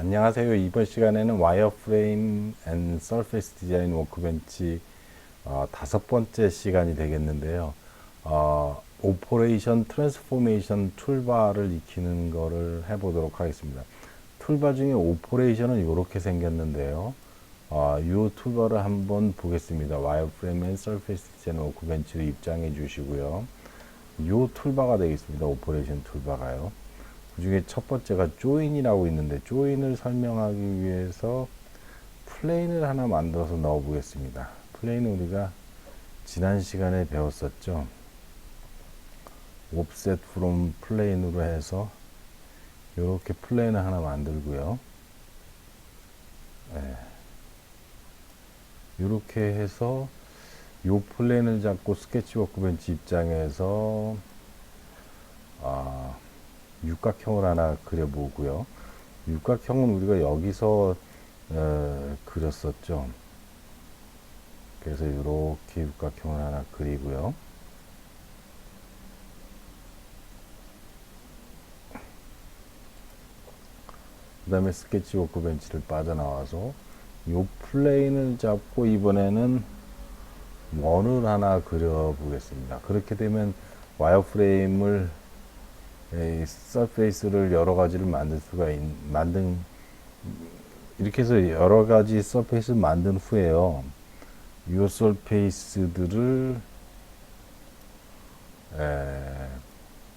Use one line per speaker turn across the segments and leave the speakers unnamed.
안녕하세요. 이번 시간에는 와이어프레임 앤 서페이스 디자인 워크벤치 다섯 번째 시간이 되겠는데요. 오퍼레이션 트랜스포메이션 툴바를 익히는 거를 해보도록 하겠습니다. 툴바 중에 오퍼레이션은 이렇게 생겼는데요. 이 툴바를 한번 보겠습니다. 와이어프레임 앤 서페이스 디자인 워크벤치를 입장해 주시고요. 이 툴바가 되겠습니다. 오퍼레이션 툴바가요. 그 중에 첫 번째가 조인이라고 있는데, 조인을 설명하기 위해서 플레인을 하나 만들어서 넣어 보겠습니다. 플레인은 우리가 지난 시간에 배웠었죠. offset from plane으로 해서 이렇게 플레인을 하나 만들고요. 이렇게 해서 이 플레인을 잡고 스케치 워크벤치 입장에서 육각형을 하나 그려보고요. 육각형은 우리가 여기서 그렸었죠. 그래서 이렇게 육각형을 하나 그리고요. 그 다음에 스케치 워크벤치를 빠져나와서 이 플레인을 잡고 이번에는 원을 하나 그려보겠습니다. 그렇게 되면 와이어프레임을 서페이스를 여러 가지를 이렇게 해서 여러 가지 서페이스를 만든 후에요. 이 서페이스들을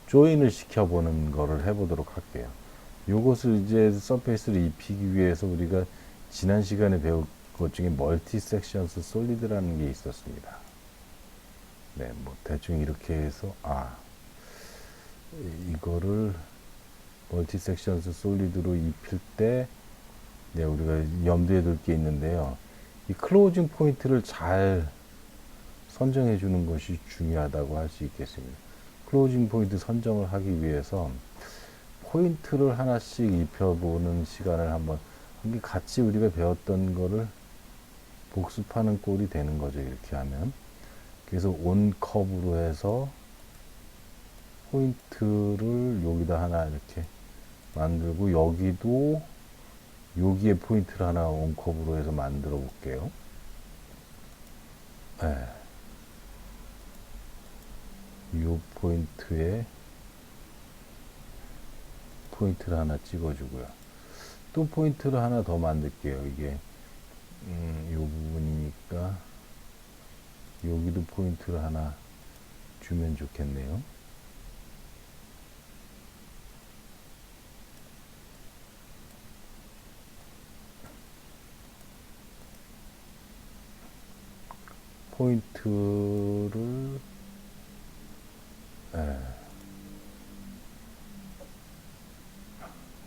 조인을 시켜보는 거를 해보도록 할게요. 요것을 이제 서페이스를 입히기 위해서 우리가 지난 시간에 배운 것 중에 멀티 섹션스 솔리드라는 게 있었습니다. 네, 뭐 대충 이렇게 해서 이거를 멀티 섹션스 솔리드로 입힐 때 우리가 염두에 둘 게 있는데요. 이 클로징 포인트를 잘 선정해 주는 것이 중요하다고 할 수 있겠습니다. 클로징 포인트 선정을 하기 위해서 포인트를 하나씩 입혀보는 시간을 한번 같이 우리가 배웠던 거를 복습하는 꼴이 되는 거죠. 이렇게 하면. 그래서 온 커브로 해서 포인트를 여기다 하나 이렇게 만들고, 여기도 여기에 포인트를 하나 온컵으로 해서 만들어 볼게요. 이 포인트에 포인트를 하나 찍어주고요. 또 포인트를 하나 더 만들게요. 이게 이 부분이니까 여기도 포인트를 하나 주면 좋겠네요. 포인트를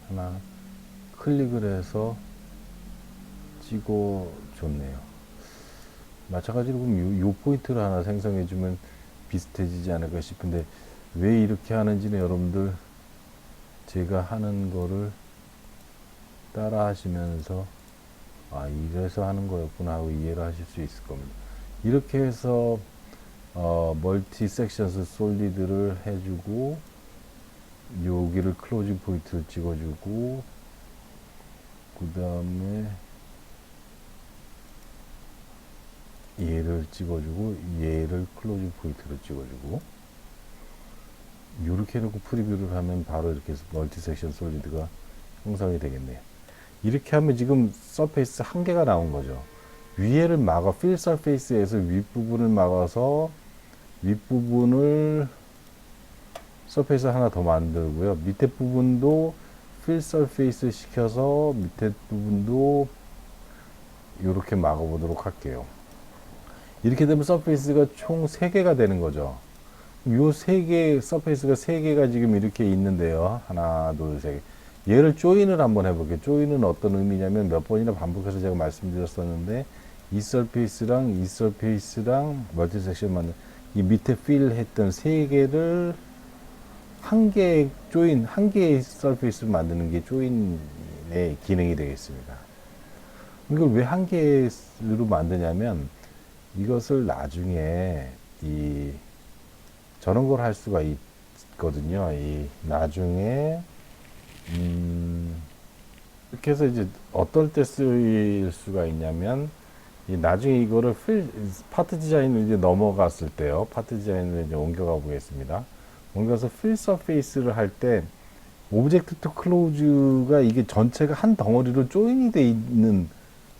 하나 클릭을 해서 찍어줬네요. 마찬가지로 그럼 요 포인트를 하나 생성해주면 비슷해지지 않을까 싶은데, 왜 이렇게 하는지는 여러분들 제가 하는 거를 따라 하시면서 이래서 하는 거였구나 하고 이해를 하실 수 있을 겁니다. 이렇게 해서 멀티 섹션스 솔리드를 해주고, 여기를 클로징 포인트를 찍어주고, 그 다음에 얘를 찍어주고, 얘를 클로징 포인트로 찍어주고, 이렇게 해놓고 프리뷰를 하면 바로 이렇게 해서 멀티 섹션 솔리드가 형성이 되겠네요. 이렇게 하면 지금 서페이스 한 개가 나온 거죠. 위에를 필 서페이스에서 윗부분을 막아서 윗부분을 서페이스 하나 더 만들고요. 밑에 부분도 필 서페이스 시켜서 밑에 부분도 이렇게 막아보도록 할게요. 이렇게 되면 서페이스가 총 3개가 되는 거죠. 요 3개, 서페이스가 3개가 지금 이렇게 있는데요. 하나, 둘, 셋. 얘를 조인을 한번 해볼게요. 조인은 어떤 의미냐면, 몇 번이나 반복해서 제가 말씀드렸었는데, 이 서페이스랑 멀티 섹션 만든 이 밑에 필 했던 3개를 한 개의 서페이스를 만드는 게 조인의 기능이 되겠습니다. 이걸 왜 한 개로 만드냐면, 이것을 나중에 저런 걸 할 수가 있거든요. 나중에 이렇게 해서 이제 어떨 때 쓰일 수가 있냐면, 이 나중에 이거를 파트 디자인으로 이제 넘어갔을 때요. 파트 디자인으로 이제 옮겨가 보겠습니다. 옮겨서 필 서페이스를 할 때, 오브젝트 투 클로즈가 이게 전체가 한 덩어리로 조인이 돼 있는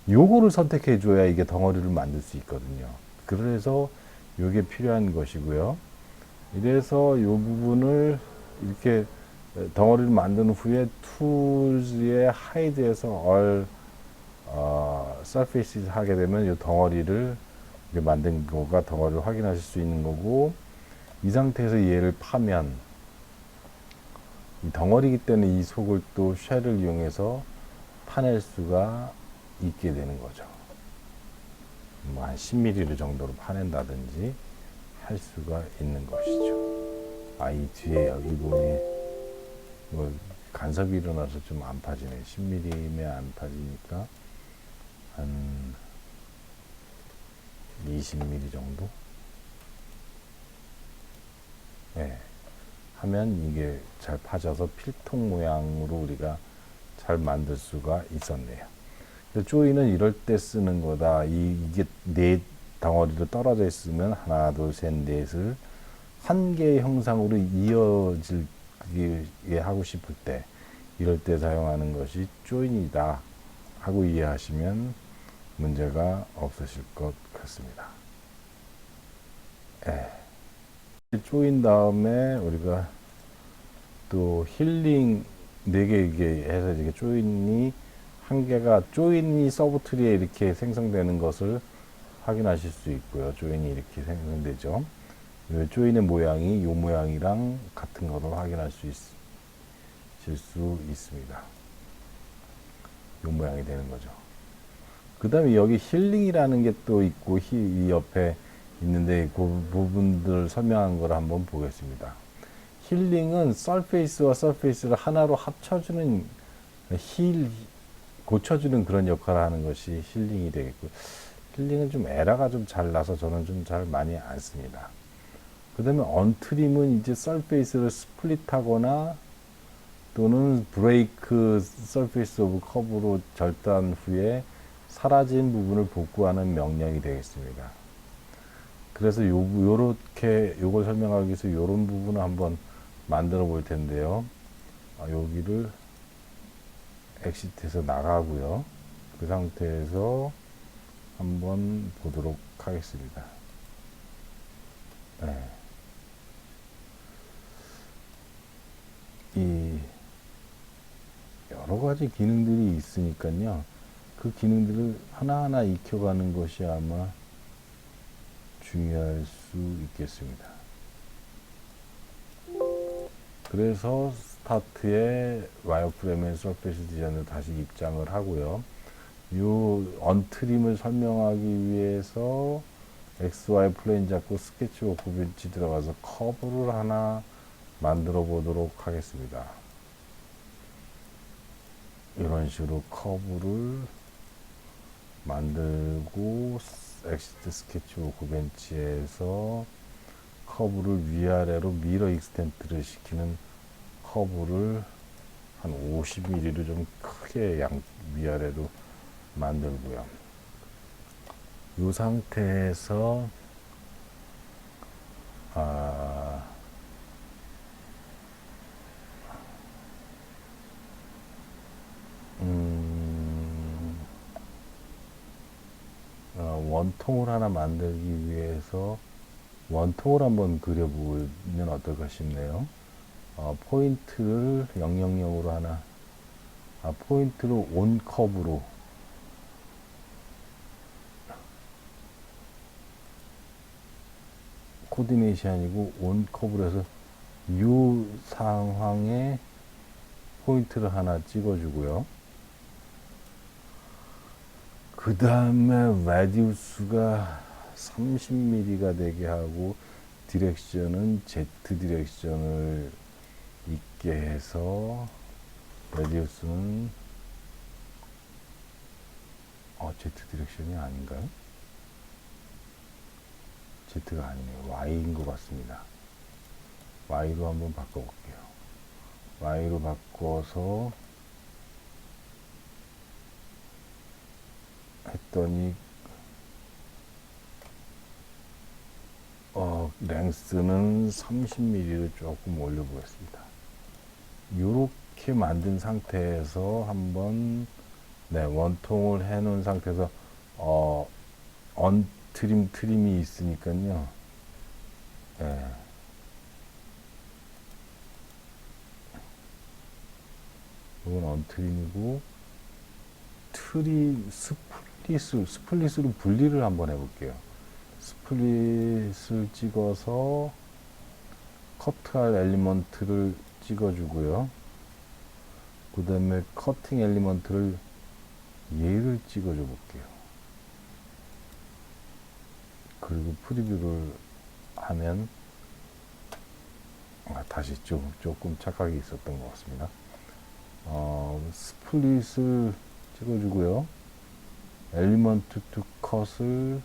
요거를 선택해 줘야 이게 덩어리를 만들 수 있거든요. 그래서 요게 필요한 것이고요. 이래서 요 부분을 이렇게 덩어리를 만든 후에 툴즈에 하이드에서 all surfaces 하게 되면 이 덩어리를 만든 거가 덩어리를 확인하실 수 있는 거고, 이 상태에서 얘를 파면 이 덩어리이기 때문에 이 속을 또 쉘을 이용해서 파낼 수가 있게 되는 거죠. 뭐 한 10mm 정도로 파낸다든지 할 수가 있는 것이죠. 이 뒤에 여기 보니 뭐 간섭이 일어나서 좀 안 파지네. 10mm면 안 파지니까 한 20mm 정도? 네. 하면 이게 잘 파져서 필통 모양으로 우리가 잘 만들 수가 있었네요. 조이는 이럴 때 쓰는 거다. 이게 네 덩어리로 떨어져 있으면 하나, 둘, 셋, 넷을 한 개의 형상으로 이어지게 하고 싶을 때, 이럴 때 사용하는 것이 조인이다 하고 이해하시면 문제가 없으실 것 같습니다. 조인 다음에 우리가 또 힐링 4개 이게 해서 이게 조인이 한 개가 조인이 서브트리에 이렇게 생성되는 것을 확인하실 수 있고요. 조인이 이렇게 생성되죠. 조인의 모양이 이 모양이랑 같은 거를 확인할 수 있습니다. 이 모양이 되는 거죠. 그 다음에 여기 힐링이라는 게 또 있고 이 옆에 있는데 그 부분들을 설명한 걸 한번 보겠습니다. 힐링은 서페이스와 서페이스를 하나로 합쳐주는 고쳐주는 그런 역할을 하는 것이 힐링이 되겠고, 힐링은 좀 에러가 좀 잘 나서 저는 좀 잘 많이 안 씁니다. 그 다음에 언트림은 이제 서페이스를 스플릿하거나 또는 브레이크 서페이스 오브 커브로 절단 후에 사라진 부분을 복구하는 명령이 되겠습니다. 그래서 요걸 설명하기 위해서 요런 부분을 한번 만들어 볼 텐데요. 여기를 엑시트에서 나가고요. 그 상태에서 한번 보도록 하겠습니다. 네. 이 여러 가지 기능들이 있으니까요. 그 기능들을 하나하나 익혀가는 것이 아마 중요할 수 있겠습니다. 그래서 스타트에 와이어프레임의 서페이스 디자인을 다시 입장을 하고요. 이 언트림을 설명하기 위해서 XY 플레인 잡고 스케치 워크벤치 들어가서 커브를 하나 만들어 보도록 하겠습니다. 이런 식으로 커브를 만들고 엑시트 스케치 워크벤치에서 커브를 위아래로 미러 익스텐트를 시키는 커브를 한 50mm를 좀 크게 위아래로 만들고요. 이 상태에서 원통을 하나 만들기 위해서 원통을 한번 그려보면 어떨까 싶네요. 포인트를 000으로 하나, 포인트를 온 커브로 코디네이션이고 온 커브로 해서 이 상황에 포인트를 하나 찍어주고요. 그 다음에 라디우스가 30mm가 되게 하고 디렉션은 Z 디렉션을 있게 해서 라디우스는 Z 디렉션이 아닌가요? Z가 아니네요. Y인 것 같습니다. Y로 한번 바꿔볼게요. Y로 바꿔서 했더니 랭스는 30mm를 조금 올려보겠습니다. 이렇게 만든 상태에서 한번 원통을 해 놓은 상태에서 트림이 있으니까요. 예. 이건 언트림이고 스플릿으로 분리를 한번 해볼게요. 스플릿을 찍어서 커트할 엘리먼트를 찍어주고요. 그 다음에 커팅 엘리먼트를 얘를 찍어줘 볼게요. 그리고 프리뷰를 하면 다시 조금 착각이 있었던 것 같습니다. 스플릿을 찍어주고요. 엘리먼트 투 컷을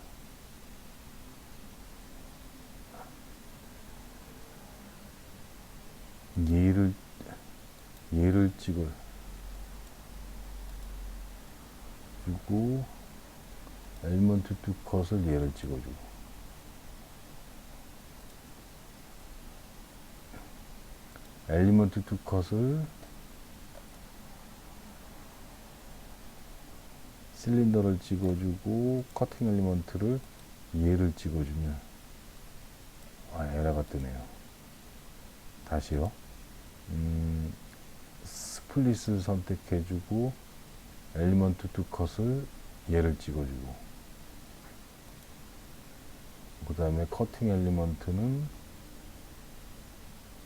얘를 찍어주고 엘리먼트 투 컷을 얘를 찍어주고 엘리먼트 투 컷을 실린더를 찍어주고 커팅 엘리먼트를 얘를 찍어주면 에러가 뜨네요. 다시요. 스플릿을 선택해주고 엘리먼트 투 컷을 얘를 찍어주고 그 다음에 커팅 엘리먼트는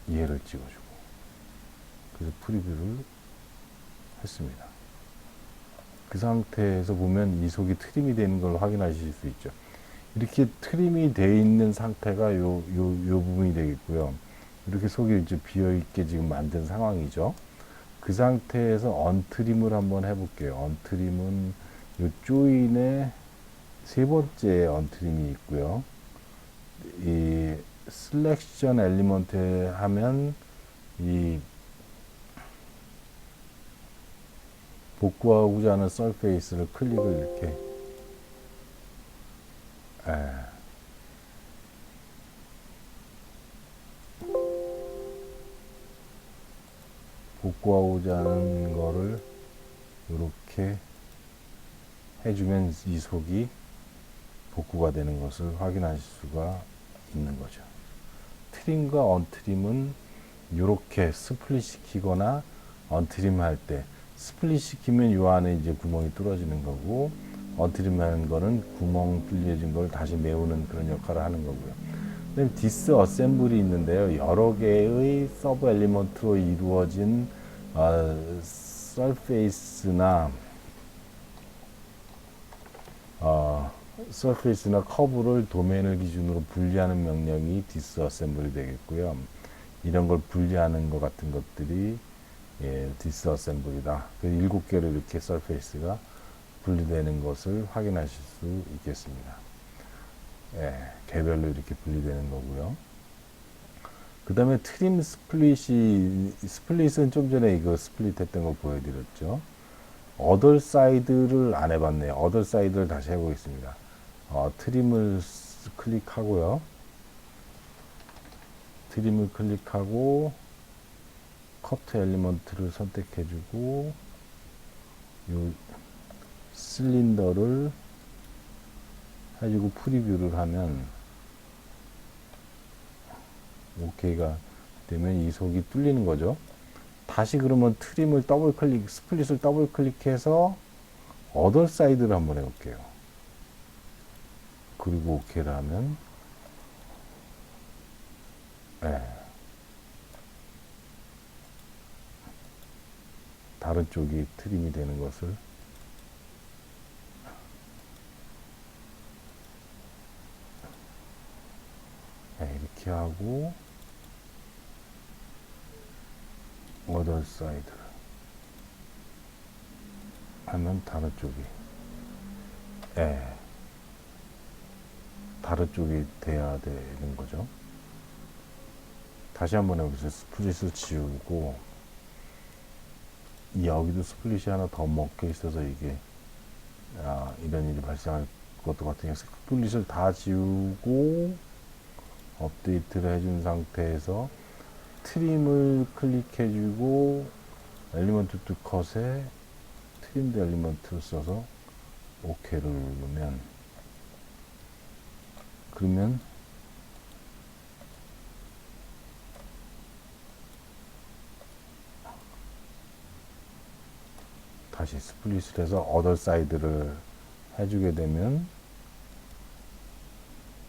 얘를 찍어주고 그래서 프리뷰를 했습니다. 그 상태에서 보면 이 속이 트림이 되는 걸 확인하실 수 있죠. 이렇게 트림이 되어 있는 상태가 요 부분이 되겠고요. 이렇게 속이 이제 비어있게 지금 만든 상황이죠. 그 상태에서 언트림을 한번 해볼게요. 언트림은 요 조인의 세 번째 언트림이 있고요. 이 셀렉션 엘리먼트 하면 이 복구하고자 하는 서페이스를 클릭을 이렇게 복구하고자 하는 거를 이렇게 해주면 이 속이 복구가 되는 것을 확인하실 수가 있는 거죠. 트림과 언트림은 이렇게 스플릿 시키거나 언트림 할 때 스플릿 시키면 이 안에 이제 구멍이 뚫어지는 거고 언트림 하는 거는 구멍 뚫려진 걸 다시 메우는 그런 역할을 하는 거고요. 그다음에 디스 어셈블이 있는데요. 여러 개의 서브 엘리먼트로 이루어진 서페이스나 커브를 도메인을 기준으로 분리하는 명령이 디스 어셈블이 되겠고요. 이런 걸 분리하는 것 같은 것들이 디스 어셈블이다. 7개로 이렇게 서페이스가 분리되는 것을 확인하실 수 있겠습니다. 개별로 이렇게 분리되는 거고요. 그 다음에 트림 스플릿은 좀 전에 이거 스플릿 했던 거 보여드렸죠. 어덜 사이드를 안 해봤네요. 어덜 사이드를 다시 해보겠습니다. 트림을 클릭하고요. 트림을 클릭하고 커트 엘리먼트를 선택해주고 요 실린더를 해주고 프리뷰를 하면 OK가 되면 이 속이 뚫리는 거죠. 다시 그러면 트림을 스플릿을 더블 클릭해서 어덜 사이드를 한번 해볼게요. 그리고 OK를 하면 다른 쪽이 트림이 되는 것을 이렇게 하고 어덜 사이드 하면 다른 쪽이 다른 쪽이 돼야 되는 거죠. 다시 한번 해보세요. 스플릿을 지우고 여기도 스플릿이 하나 더 먹혀 있어서 이게 이런 일이 발생할 것도 같으니까 스플릿을 다 지우고 업데이트를 해준 상태에서 트림을 클릭해주고 엘리먼트 투 컷에 트림드 엘리먼트를 써서 OK를 누르면, 그러면 다시 스플릿을 해서 어덜 사이드를 해주게 되면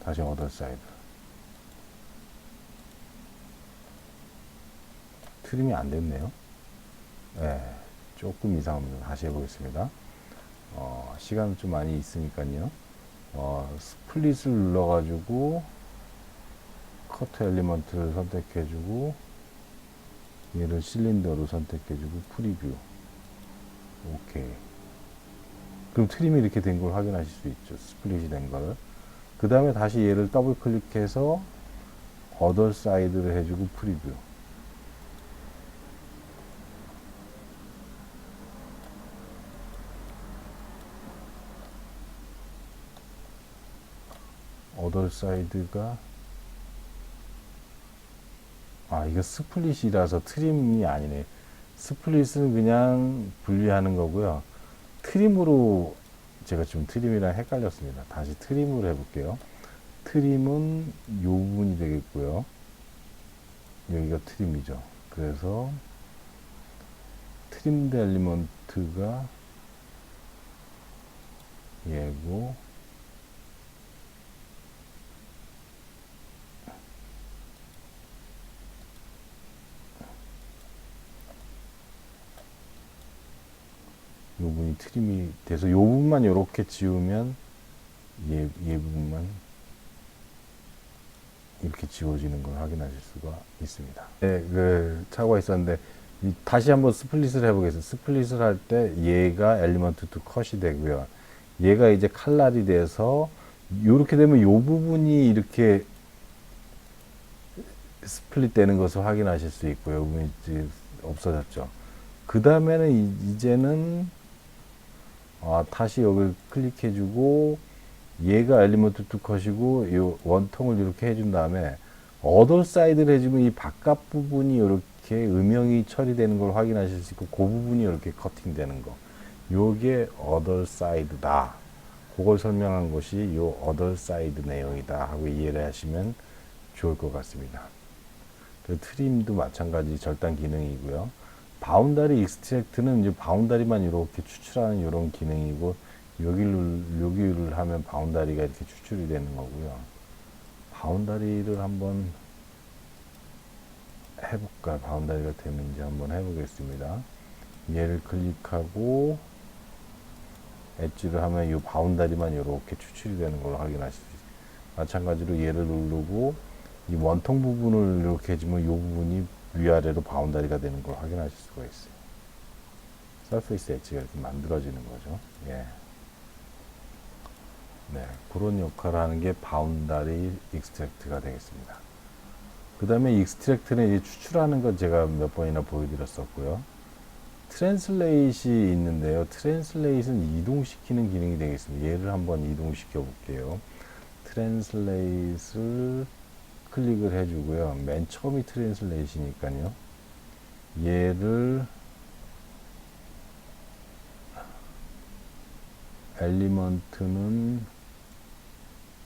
다시 어덜 사이드. 트림이 안 됐네요. 네, 조금 이상합니다. 다시 해보겠습니다. 시간 좀 많이 있으니까요. 스플릿을 눌러가지고 커트 엘리먼트를 선택해주고 얘를 실린더로 선택해주고 프리뷰. 오케이. 그럼 트림이 이렇게 된 걸 확인하실 수 있죠. 스플릿이 된 걸. 그 다음에 다시 얘를 더블 클릭해서 어덜 사이드를 해주고 프리뷰. 어덜 사이드가, 이거 스플릿이라서 트림이 아니네. 스플릿은 그냥 분리하는 거고요. 트림으로, 제가 지금 트림이랑 헷갈렸습니다. 다시 트림으로 해볼게요. 트림은 요 부분이 되겠고요. 여기가 트림이죠. 그래서 트림드 엘리먼트가 얘고, 요 부분이 트림이 돼서 요 부분만 이렇게 지우면 얘 부분만 이렇게 지워지는 걸 확인하실 수가 있습니다. 네, 그 차고가 있었는데 다시 한번 스플릿을 해보겠습니다. 스플릿을 할 때 얘가 엘리먼트 투 컷이 되고요. 얘가 이제 칼날이 돼서 이렇게 되면 요 부분이 이렇게 스플릿 되는 것을 확인하실 수 있고요. 부분이 이제 없어졌죠. 그 다음에는 이제는 다시 여기 클릭해주고 얘가 엘리먼트 투 컷이고 이 원통을 이렇게 해준 다음에 어덜 사이드를 해주면 이 바깥 부분이 이렇게 음영이 처리되는 걸 확인하실 수 있고 그 부분이 이렇게 커팅되는 거, 요게 어덜 사이드다. 그걸 설명한 것이 요 어덜 사이드 내용이다 하고 이해를 하시면 좋을 것 같습니다. 트림도 마찬가지 절단 기능이고요. 바운다리 익스트랙트는 이제 바운다리만 이렇게 추출하는 이런 기능이고, 여기를 하면 바운다리가 이렇게 추출이 되는 거고요. 바운다리를 한번 해볼까? 바운다리가 되는지 한번 해보겠습니다. 얘를 클릭하고 엣지를 하면 이 바운다리만 이렇게 추출이 되는 걸 확인하실 수 있어요. 마찬가지로 얘를 누르고 이 원통 부분을 이렇게 해주면 이 부분이 위아래로 바운다리가 되는 걸 확인하실 수가 있어요. 서페이스 엣지가 이렇게 만들어지는 거죠. 예. 네, 그런 역할을 하는 게 바운다리 익스트랙트가 되겠습니다. 그 다음에 익스트랙트는 이제 추출하는 건 제가 몇 번이나 보여드렸었고요. 트랜슬레이트이 있는데요. 트랜슬레이트는 이동시키는 기능이 되겠습니다. 얘를 한번 이동시켜 볼게요. 트랜슬레이트를 클릭을 해주고요. 맨 처음이 트랜슬레이트니까요. 얘를 엘리먼트는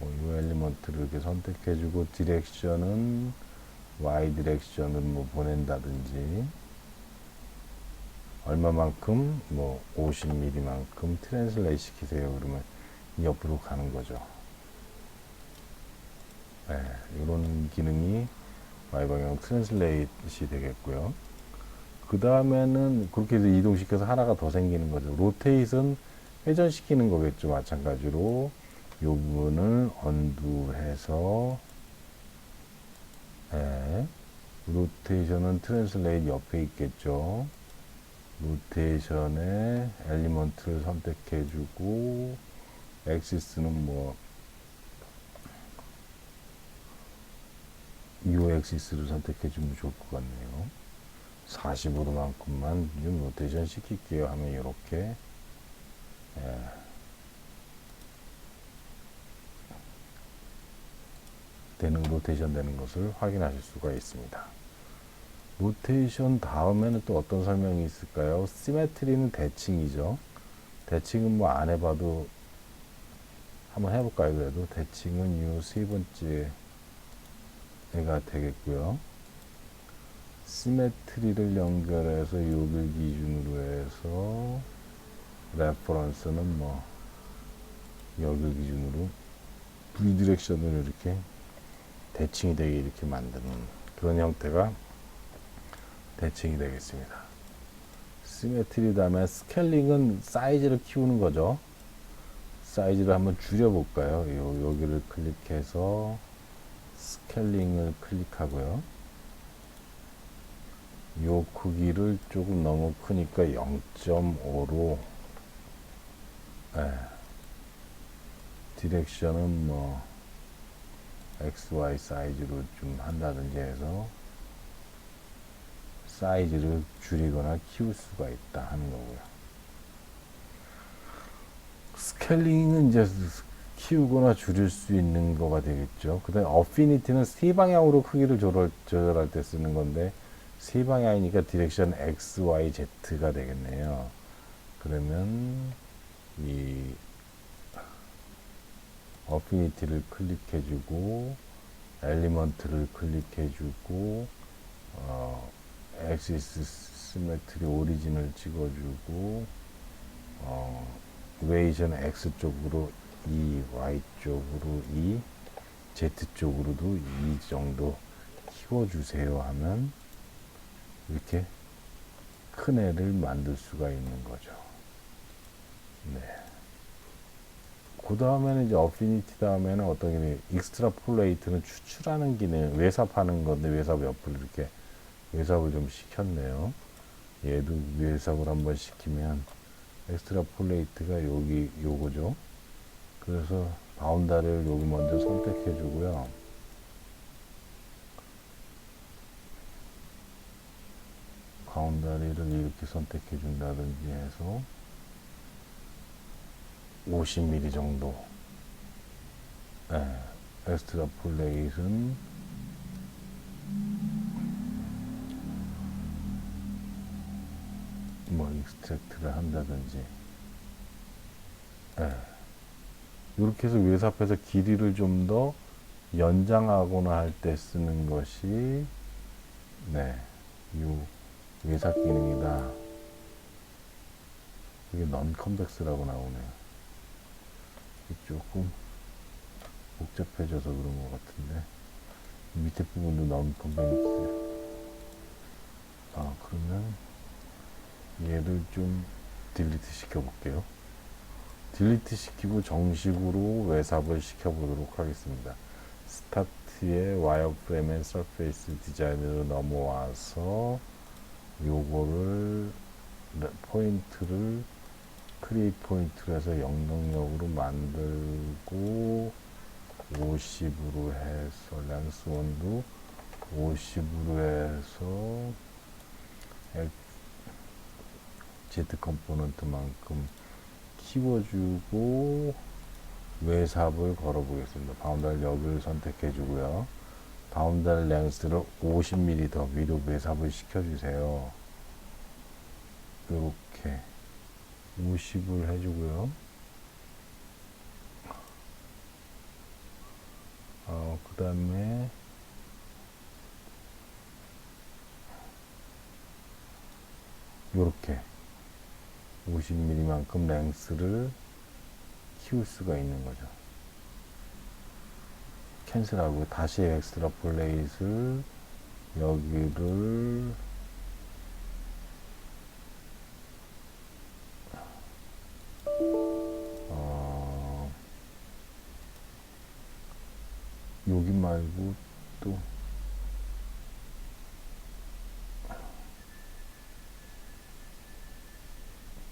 이 엘리먼트를 이렇게 선택해주고 디렉션은 Y 디렉션을 뭐 보낸다든지 얼마만큼 50mm만큼 트랜슬레이트 시키세요. 그러면 옆으로 가는 거죠. 네, 이런 기능이 Y 방향 트랜슬레이트이 되겠고요. 그 다음에는 그렇게 해서 이동시켜서 하나가 더 생기는 거죠. 로테이트는 회전시키는 거겠죠. 마찬가지로 이 부분을 언두해서 로테이션은 트랜슬레이트 옆에 있겠죠. 로테이션에 엘리먼트를 선택해주고 엑시스는 이 엑시스를 선택해주면 좋을 것 같네요. 45도만큼만 좀 로테이션 시킬게요 하면 이렇게 로테이션 되는 것을 확인하실 수가 있습니다. 로테이션 다음에는 또 어떤 설명이 있을까요? 시메트리는 대칭이죠. 대칭은 뭐 안 해봐도 한번 해볼까요? 그래도 대칭은 이 세 번째 애가 되겠고요. 시메트리를 연결해서 여길 기준으로 해서 레퍼런스는 뭐 여길 기준으로 V 디렉션을 이렇게 대칭이 되게 이렇게 만드는 그런 형태가 대칭이 되겠습니다. 시메트리 다음에 스케일링은 사이즈를 키우는 거죠. 사이즈를 한번 줄여볼까요? 여기를 클릭해서 스케일링을 클릭하고요. 요 크기를 조금 너무 크니까 0.5로 디렉션은 뭐 XY 사이즈로 좀 한다든지 해서 사이즈를 줄이거나 키울 수가 있다 하는 거고요. 스케일링은 이제 키우거나 줄일 수 있는 거가 되겠죠. 그 다음에 어피니티는 세 방향으로 크기를 조절할 때 쓰는 건데 세 방향이니까 디렉션 X, Y, Z가 되겠네요. 그러면 이 어피니티를 클릭해주고 엘리먼트를 클릭해주고 엑시스 시메트리 오리진을 찍어주고 웨이션 X 쪽으로 2, Y 쪽으로 2, Z 쪽으로도 2 정도 키워주세요 하면 이렇게 큰 애를 만들 수가 있는 거죠. 네. 그 다음에는 이제 어피니티 다음에는 어떤 기능, 익스트라폴레이트는 추출하는 기능, 외삽하는 건데 외삽 옆을 이렇게 외삽을 좀 시켰네요. 얘도 외삽을 한번 시키면 엑스트라폴레이트가 여기 요거죠. 그래서 바운다리를 여기 먼저 선택해 주고요. 바운다리를 이렇게 선택해 준다든지 해서 50mm 정도. 엑스트라폴레이트는 뭐 익스트랙트를 한다든지 이렇게 해서 외삽해서 길이를 좀 더 연장하거나 할 때 쓰는 것이 요 외삽 기능이다. 이게 넌 컨벡스라고 나오네요. 조금 복잡해져서 그런 것 같은데 밑에 부분도 넌 컨벡스. 그러면 얘를 좀 딜리트 시켜 볼게요. 딜리트 시키고 정식으로 외삽을 시켜 보도록 하겠습니다. 스타트에 와이어프레임 앤 서페이스 디자인으로 넘어와서 요거를 포인트를 크리에이트 포인트로 해서 영동력으로 만들고 50으로 해서 랭스 원도 50으로 해서 Z 컴포넌트만큼 키워주고 외삽을 걸어 보겠습니다. 바운더리 여기를 선택해 주고요. 바운더리 랭스를 50mm 더 위로 외삽을 시켜주세요. 이렇게 50을 해주고요. 그 다음에 요렇게 50mm만큼 랭스를 키울 수가 있는 거죠. 캔슬하고 다시 엑스트라폴레이트를 여기를 여기 말고 또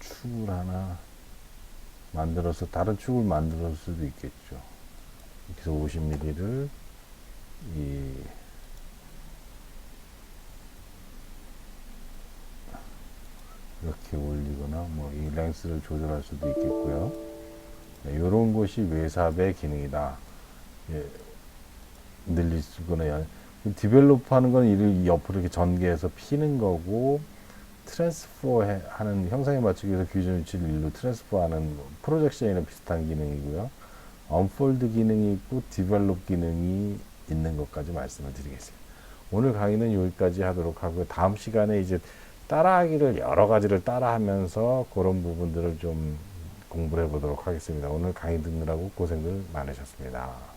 축을 하나 만들어서 다른 축을 만들 수도 있겠죠. 이렇게 해서 50mm를 이렇게 올리거나 뭐 이 랭스를 조절할 수도 있겠고요. 이런 것이 외삽의 기능이다. 예, 늘릴 수거나 디벨롭 하는 건 이를 옆으로 이렇게 전개해서 피는 거고, 트랜스퍼 하는 형상에 맞추기 위해서 규정 위치를 일로 트랜스퍼 하는 프로젝션이랑 비슷한 기능이고요. 언폴드 기능이 있고 디벨롭 기능이 있는 것까지 말씀을 드리겠습니다. 오늘 강의는 여기까지 하도록 하고요. 다음 시간에 이제 따라하기를 여러 가지를 따라하면서 그런 부분들을 좀 공부를 해보도록 하겠습니다. 오늘 강의 듣느라고 고생들 많으셨습니다.